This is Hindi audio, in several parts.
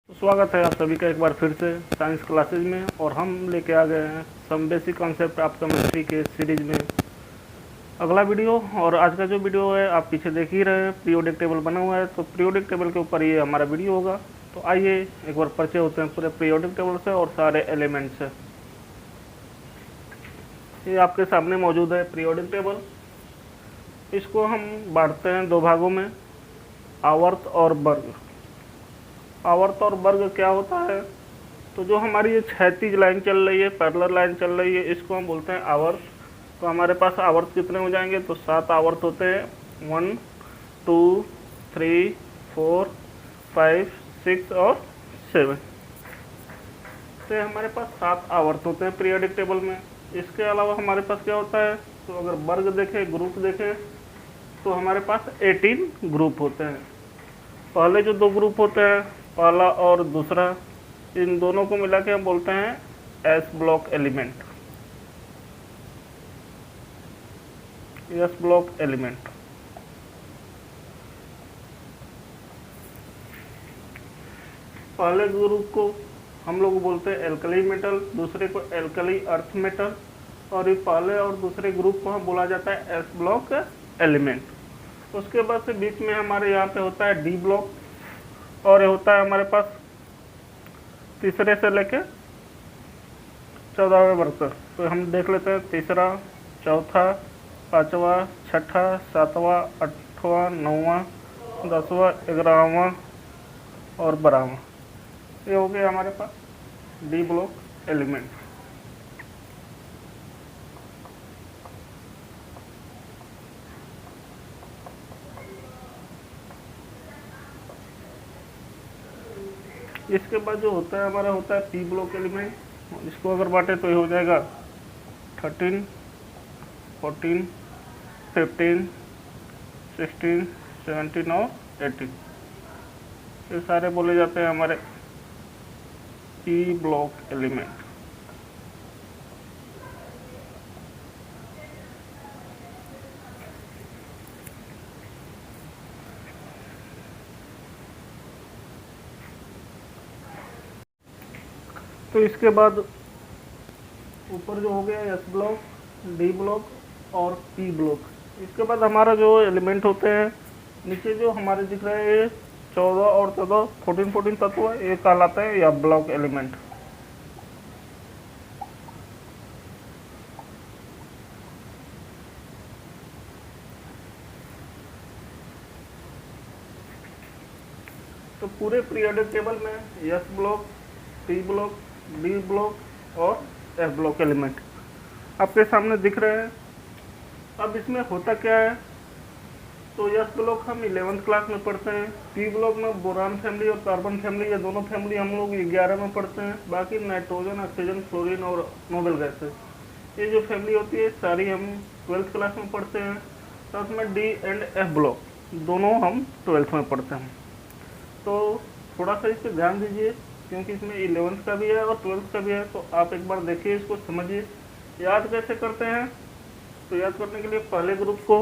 तो स्वागत है आप सभी का एक बार फिर से साइंस क्लासेज में। और हम लेके आ गए हैं some basic concept of chemistry के सीरीज में अगला वीडियो। और आज का जो वीडियो है आप पीछे देख ही रहे हैं, पीरियोडिक टेबल बना हुआ है, तो पीरियोडिक टेबल के ऊपर ये हमारा वीडियो होगा। तो आइए एक बार परिचय होते हैं पूरे पीरियोडिक टेबल से और सारे एलिमेंट्स से। ये आपके सामने मौजूद है पीरियोडिक टेबल। इसको हम बांटते हैं दो भागों में, आवर्त और वर्ग। आवर्त और वर्ग क्या होता है, तो जो हमारी ये क्षैतिज लाइन चल रही है, पैरेलल लाइन चल रही है, इसको हम बोलते हैं आवर्त। तो हमारे पास आवर्त कितने हो जाएंगे, तो 7 आवर्त होते हैं। 1 2 3 4 5 6 और 7। तो हमारे पास 7 आवर्त होते हैं पीरियोडिक टेबल में। इसके अलावा हमारे पास क्या होता है, तो अगर वर्ग देखें, ग्रुप देखें, तो हमारे पास 18 ग्रुप होते हैं। पहले जो 2 ग्रुप होते हैं, पहला और दूसरा, इन दोनों को मिला के हम बोलते हैं S block element. S block element. पहले ग्रुप को हम लोग बोलते हैं एल्कली मेटल, दूसरे को एल्कली अर्थ मेटल, और ये पहले और दूसरे ग्रुप को हम बोला जाता है एस ब्लॉक एलिमेंट। उसके बाद से बीच में हमारे यहाँ पे होता है डी ब्लॉक, और ये होता है हमारे पास तीसरे से लेके 14वें वर्ग तक। तो हम देख लेते हैं तीसरा, चौथा, 5वां, 6ठा, 7वां, 8वां, 9वां, 10वां, 11वां और 12वां। ये हो गया हमारे पास डी ब्लॉक एलिमेंट। इसके बाद जो होता है हमारा होता है पी ब्लॉक एलिमेंट। इसको अगर बांटे तो ये हो जाएगा 13 14 15 16 17 और 18। ये सारे बोले जाते हैं हमारे पी ब्लॉक एलिमेंट। तो इसके बाद ऊपर जो हो गया एस ब्लॉक, डी ब्लॉक और पी ब्लॉक। इसके बाद हमारा जो एलिमेंट होते हैं, नीचे जो हमारे दिख रहे हैं ये 14 और 14 14 तत्व, ये कहलाता है या ब्लॉक एलिमेंट। तो पूरे पीरियोडिक टेबल में S block, P block, D block और एफ ब्लॉक एलिमेंट आपके सामने दिख रहे हैं। अब इसमें होता क्या है, तो एस ब्लॉक हम 11th क्लास में पढ़ते हैं। पी ब्लॉक में बोरान फैमिली और कार्बन फैमिली, ये दोनों फैमिली हम लोग 11 में पढ़ते हैं। बाकी नाइट्रोजन, ऑक्सीजन, फ्लोरीन और नोबेल गैसेस, ये जो फैमिली होती है सारी हम 12th क्लास में पढ़ते हैं। तो उसमें डी एंड एफ ब्लॉक दोनों हम 12th में पढ़ते हैं। तो थोड़ा सा इस पर ध्यान दीजिए, क्योंकि इसमें 11th का भी है और 12th का भी है। तो आप एक बार देखिए, इसको समझिए। याद कैसे करते हैं, तो याद करने के लिए पहले ग्रुप को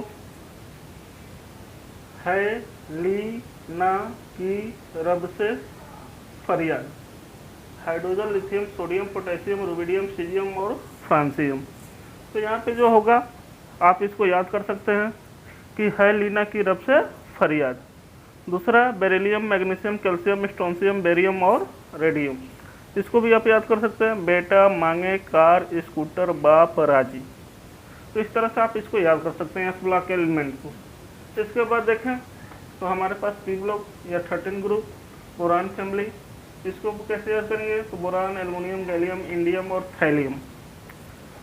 है ली ना की रब से फरियाद, hydrogen, lithium, sodium, potassium, rubidium, caesium और फ्रांसियम। तो यहाँ पे जो होगा आप इसको याद कर सकते हैं कि है लीना की रब से फरियाद। दूसरा beryllium, magnesium, calcium, strontium, barium और रेडियम, इसको भी आप याद कर सकते हैं। बेटा मांगे कार, स्कूटर, बाप राजी। तो इस तरह से आप इसको याद कर सकते हैं एस ब्लॉक एलिमेंट को। इसके बाद देखें तो हमारे पास पी ब्लॉक या 13 ग्रुप, बोरान फैमिली। इसको कैसे याद करेंगे, तो बोरान, एल्युमिनियम, गैलियम, इंडियम और थैलियम।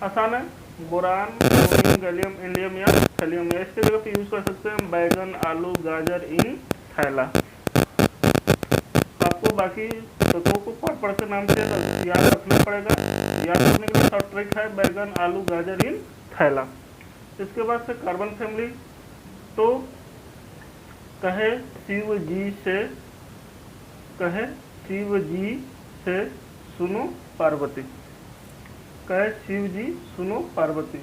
आसान है, बोरान, एल्युमिनियम, गैलियम, इंडियम या थैलियम। या इसके जगह पे यूज कर सकते हैं बैगन, आलू, गाजर इन थैला। आपको बाकी तत्वों को पढ़ के नाम से याद रखना पड़ेगा। याद करने के लिए शॉर्ट ट्रिक है बैगन, आलू, गाजर इन थैला। इसके बाद से कार्बन फैमिली, तो कहे शिव जी से सुनो पार्वती, कहे शिव जी सुनो Parvati.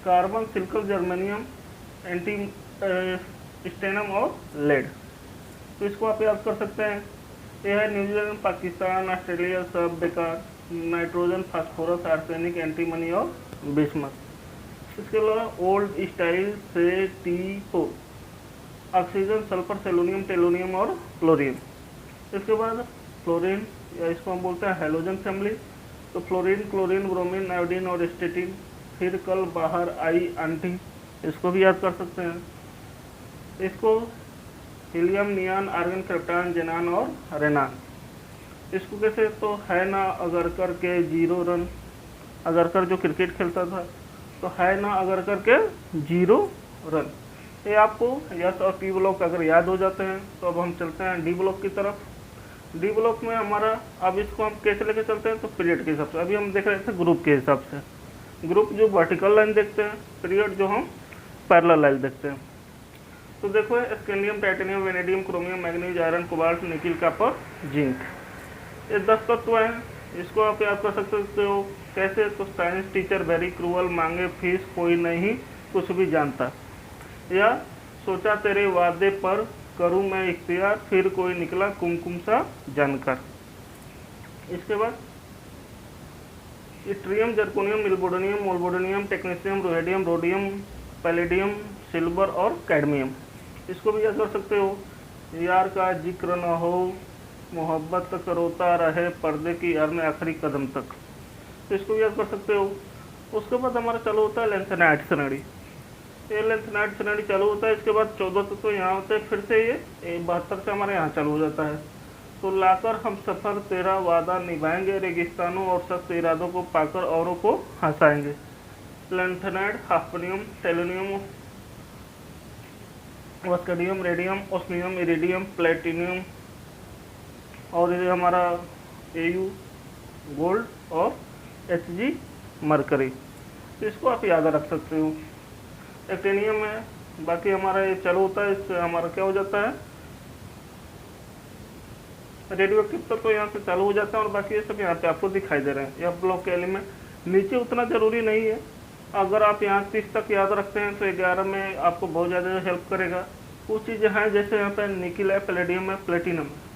Carbon, silicon, germanium, anti stannum और लेड। तो इसको आप याद कर सकते हैं। ये है न्यूजीलैंड, पाकिस्तान, ऑस्ट्रेलिया, सब बेकार। नाइट्रोजन, फास्फोरस, आर्सेनिक, एंटीमनी और बिस्मथ। इसके अलावा ओल्ड स्टाइल से T4, ऑक्सीजन, सल्फर, सेलोनियम, टेलोनियम और क्लोरीन। इसके बाद फ्लोरीन, या इसको हम बोलते हैं हेलोजन फैमिली। तो फ्लोरीन, क्लोरीन, ब्रोमीन, आयोडीन और स्टेटिन। फिर कल बाहर आई आंटी, इसको भी याद कर सकते हैं। इसको हीलियम, नियान, आर्गन, क्रिप्टॉन, जेनान और रेनान। इसको कैसे, तो है ना अगर कर के 0 रन, अगर कर जो क्रिकेट खेलता था, तो है ना अगर कर के 0 रन। ये आपको यस और P ब्लॉक अगर याद हो जाते हैं तो अब हम चलते हैं D ब्लॉक की तरफ। D ब्लॉक में हमारा, अब इसको हम कैसे लेके चलते हैं, तो पीरियड के हिसाब से। अभी हम देख रहे थे ग्रुप के हिसाब से। ग्रुप जो वर्टिकल लाइन देखते हैं, पीरियड जो हम पैरेलल लाइन देखते हैं। तो देखो scandium, titanium, vanadium, chromium, manganese, iron, cobalt, nickel, copper, zinc. ये 10 तत्व हैं। इसको आप याद कर सकते हो कैसे, तो साइंस टीचर वेरी क्रूअल, मांगे फीस कोई नहीं कुछ भी जानता, या सोचा तेरे वादे पर करूं मैं इख्तियार, फिर कोई निकला कुमकुम सा जानकर। इसके बाद strontium, zirconium, molybdenum, molybdenum, technetium, रोहेडियम, रोडियम, पैलेडियम, सिल्वर और कैडमियम। इसको भी याद कर सकते हो, यार का जिक्र न हो, मोहब्बत करोता रहे पर्दे की यार में आखिरी कदम तक। तो इसको भी याद कर सकते हो। उसके बाद हमारा चालू होता है लेंथेनाइट श्रेणी। ये लेंथेनाइट श्रेणी चालू होता है। इसके बाद 14 तत्व यहाँ होते हैं। फिर से ये 72 से हमारे यहाँ चालू हो जाता है। तो लाकर हम सफ़र तेरा वादा निभाएंगे, रेगिस्तानों और सख्त इरादों को पाकर औरों को हंसाएंगे। लेंथेनाइट, हाफनियम, सेलेनियम, वस्केडियम, रेडियम, ओस्मियम, इरिडियम, प्लेटिनियम और ये हमारा Au गोल्ड और Hg मरकरी। तो इसको आप याद रख सकते हो। एक्टिनियम है, बाकी हमारा ये चालू होता है। इससे हमारा क्या हो जाता है, रेडियो एक्टिव तक तो यहाँ से चालू हो जाता है, और बाकी ये सब यहाँ पे आपको दिखाई दे रहे हैं। यह ब्लॉक के एलिमेंट नीचे उतना जरूरी नहीं है। अगर आप यहाँ 30 तक याद रखते हैं तो 11 में आपको बहुत ज़्यादा हेल्प करेगा। कुछ चीज़ें हैं जैसे यहाँ पे निकिल है, पैलेडियम है, प्लेटिनम है,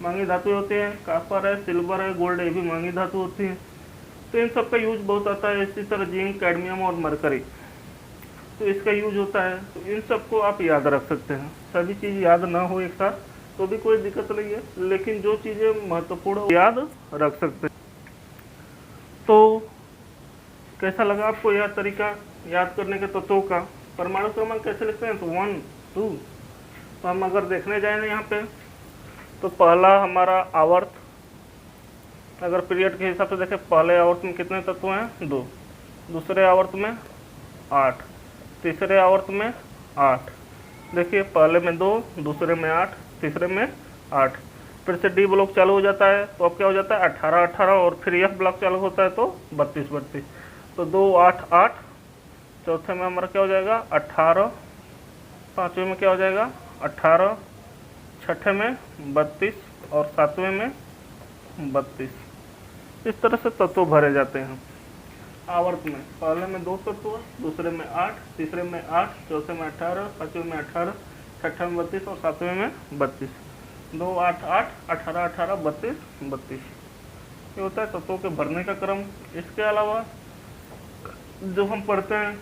महंगी धातु होती हैं। कापर है, सिल्वर है, गोल्ड है, ये भी महंगी धातु होती है। तो इन सब का यूज बहुत आता है। इसी तरह जिंक, कैडमियम और मरकरी, तो इसका यूज होता है। तो इन सबको आप याद रख सकते हैं। सभी चीज़ याद ना हो एक साथ तो भी कोई दिक्कत नहीं है, लेकिन जो चीज़ें महत्वपूर्ण याद रख सकते हैं। तो कैसा लगा आपको यह तरीका याद करने के तत्वों का? परमाणु क्रमांक कैसे लिखते हैं, तो 1 2। तो हम अगर देखने जाए ना यहाँ पे, तो पहला हमारा आवर्त, अगर पीरियड के हिसाब से देखें, पहले आवर्त में कितने तत्व हैं, 2। दूसरे आवर्त में 8, तीसरे आवर्त में 8। देखिए पहले में 2, दूसरे में 8, तीसरे में 8। फिर से डी ब्लॉक चालू हो जाता है, तो अब क्या हो जाता है 18 18, और फिर एफ ब्लॉक चालू होता है तो 32 32। तो 2 8 8, चौथे में हमारा क्या हो जाएगा 18, पाँचवें में क्या हो जाएगा 18, छठे में 32 और सातवें में 32। इस तरह से तत्व भरे जाते हैं आवर्त में। पहले में 2 तत्व, दूसरे में 8, तीसरे में 8, चौथे में 18, पाँचवें में 18, छठे में 32 और सातवें में 32। 2 8 8, 18 18, 32 32। ये होता है तत्वों के भरने का क्रम। इसके अलावा जो हम पढ़ते हैं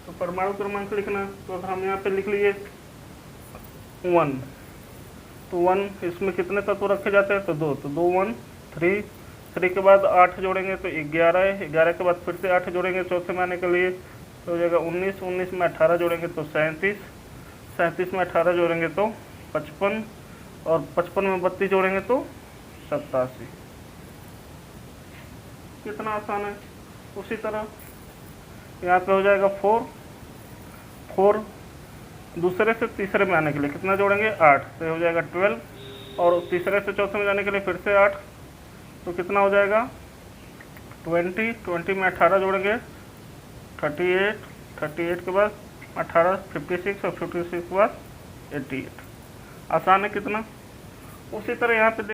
तो परमाणु क्रमांक लिखना, तो अगर हम यहाँ पे लिख लिए 1, तो 1 इसमें कितने तत्व रखे जाते हैं, तो 2। तो 2 1 3, 3 के बाद 8 जोड़ेंगे तो 11 है, 11 के बाद फिर से 8 जोड़ेंगे चौथे में आने के लिए, तो हो जाएगा 19, 19 में 18 जोड़ेंगे तो 37, 37 में 18 जोड़ेंगे तो 55, और 55 में 32 जोड़ेंगे तो 87। कितना आसान है। उसी तरह यहाँ पे हो जाएगा 4, 4 दूसरे से तीसरे में आने के लिए कितना जोड़ेंगे 8, तो हो जाएगा 12, और तीसरे से चौथे में जाने के लिए फिर से 8, तो कितना हो जाएगा 20, 20 में 18 जोड़ेंगे 38, 38 के बाद 18 56, और 56 के बाद 88। आसान है कितना। उसी तरह यहाँ पे